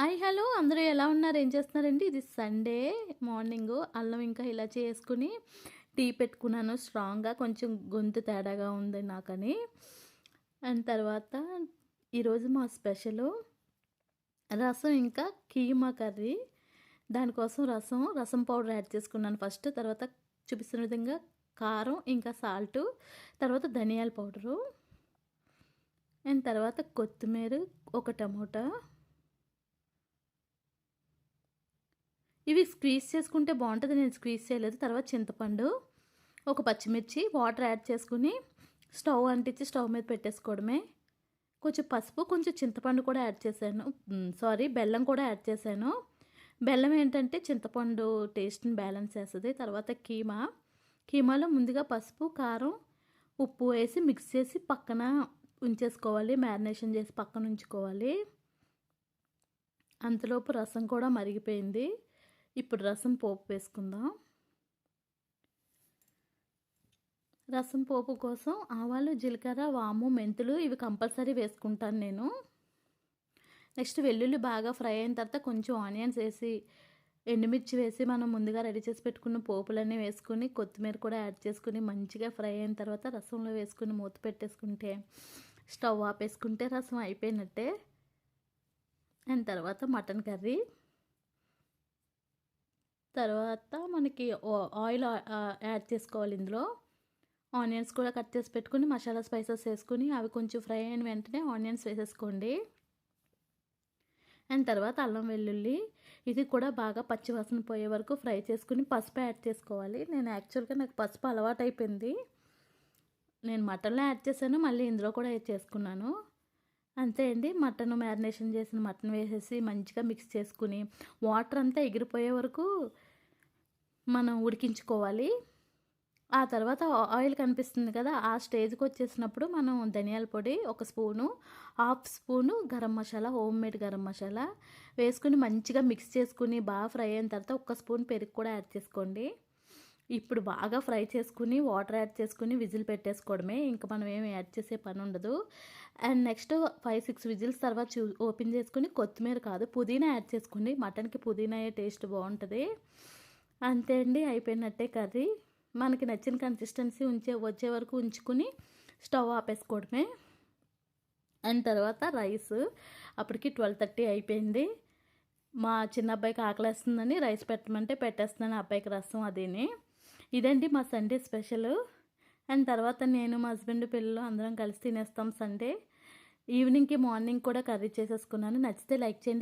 Hi hello అందరూ ఎలా ఉన్నారు? ఏం చేస్తున్నారండి? ఇది సండే మార్నింగు. అల్లం ఇంకా ఇలా చేసుకుని టీ పెట్టుకున్నాను స్ట్రాంగ్‌గా. కొంచెం గొంతు తేడాగా ఉంది నాకని. అండ్ తర్వాత ఈరోజు మా స్పెషలు రసం ఇంకా కీమా కర్రీ. దానికోసం రసం పౌడర్ యాడ్ చేసుకున్నాను ఫస్ట్. తర్వాత చూపిస్తున్న విధంగా కారం, ఇంకా సాల్టు, తర్వాత ధనియాల పౌడరు, అండ్ తర్వాత కొత్తిమీర, ఒక టమోటా. ఇవి స్క్వీజ్ చేసుకుంటే బాగుంటుంది. నేను స్క్వీజ్ చేయలేదు. తర్వాత చింతపండు, ఒక పచ్చిమిర్చి, వాటర్ యాడ్ చేసుకుని స్టవ్ అంటించి స్టవ్ మీద పెట్టేసుకోవడమే. కొంచెం పసుపు, కొంచెం చింతపండు కూడా యాడ్ చేశాను. బెల్లం కూడా యాడ్ చేశాను. బెల్లం ఏంటంటే చింతపండు టేస్ట్ని బ్యాలెన్స్ చేస్తుంది. తర్వాత కీమాలో ముందుగా పసుపు, కారం, ఉప్పు వేసి మిక్స్ చేసి పక్కన ఉంచేసుకోవాలి. మ్యారినేషన్ చేసి పక్కన ఉంచుకోవాలి. అంతలోపు రసం కూడా మరిగిపోయింది. ఇప్పుడు రసం పోపు వేసుకుందాం. రసం పోపు కోసం ఆవాలు, జీలకర్ర, వాము, మెంతులు ఇవి కంపల్సరీ వేసుకుంటాను నేను. నెక్స్ట్ వెల్లుల్లి బాగా ఫ్రై అయిన తర్వాత కొంచెం ఆనియన్స్ వేసి, ఎండుమిర్చి వేసి మనం ముందుగా రెడీ చేసి పెట్టుకున్న పోపులన్నీ వేసుకుని, కొత్తిమీర కూడా యాడ్ చేసుకుని మంచిగా ఫ్రై అయిన తర్వాత రసంలో వేసుకుని మూత పెట్టేసుకుంటే, స్టవ్ ఆపేసుకుంటే రసం అయిపోయినట్టే. అండ్ తర్వాత మటన్ కర్రీ. తర్వాత మనకి ఆయిల్ యాడ్ చేసుకోవాలి ఇందులో. ఆనియన్స్ కూడా కట్ చేసి పెట్టుకుని మసాలా స్పైసెస్ వేసుకుని అవి కొంచెం ఫ్రై అయిన వెంటనే ఆనియన్స్ వేసేసుకోండి. అండ్ తర్వాత అల్లం వెల్లుల్లి ఇది కూడా బాగా పచ్చివాసన పోయే వరకు ఫ్రై చేసుకుని పసుపు యాడ్ చేసుకోవాలి. నాకు పసుపు అలవాటు అయిపోయింది. నేను మటన్లో యాడ్ చేశాను, మళ్ళీ ఇందులో కూడా యాడ్ చేసుకున్నాను. అంతే అండి. మటన్ మ్యారినేషన్ చేసిన మటన్ వేసేసి మంచిగా మిక్స్ చేసుకుని వాటర్ అంతా ఎగిరిపోయే వరకు మనం ఉడికించుకోవాలి. ఆ తర్వాత ఆయిల్ కనిపిస్తుంది కదా, ఆ స్టేజ్కి వచ్చేసినప్పుడు మనం ధనియాల పొడి ఒక spoon, half spoon garam masala, home made garam masala వేసుకుని మంచిగా మిక్స్ చేసుకుని బాగా ఫ్రై అయిన తర్వాత ఒక స్పూన్ పెరుగు కూడా యాడ్ చేసుకోండి. ఇప్పుడు బాగా ఫ్రై చేసుకుని వాటర్ యాడ్ చేసుకుని విజిల్ పెట్టేసుకోవడమే. ఇంకా మనం ఏమి యాడ్ చేసే పని ఉండదు. అండ్ నెక్స్ట్ 5-6 విజిల్స్ తర్వాత ఓపెన్ చేసుకుని కొత్తిమీర కాదు పుదీనా యాడ్ చేసుకోండి. మటన్కి పుదీనా టేస్ట్ బాగుంటుంది. అంతే అండి, అయిపోయినట్టే కర్రీ. మనకి నచ్చిన కన్సిస్టెన్సీ వచ్చే వరకు ఉంచుకుని స్టవ్ ఆపేసుకోవడమే. అండ్ తర్వాత రైస్. అప్పటికి 12:30 అయిపోయింది. మా చిన్న అబ్బాయికి ఆకలేస్తుందని రైస్ పెట్టమంటే పెట్టేస్తున్నాను. అబ్బాయికి రసం అదిని. ఇదండి మా సండే స్పెషల్. అండ్ తర్వాత నేను, మా హస్బెండ్, పిల్లలు అందరం కలిసి తినేస్తాం సండే. ఈవినింగ్కి మార్నింగ్ కూడా కర్రీ చేసేసుకున్నాను. నచ్చితే లైక్ చేయండి.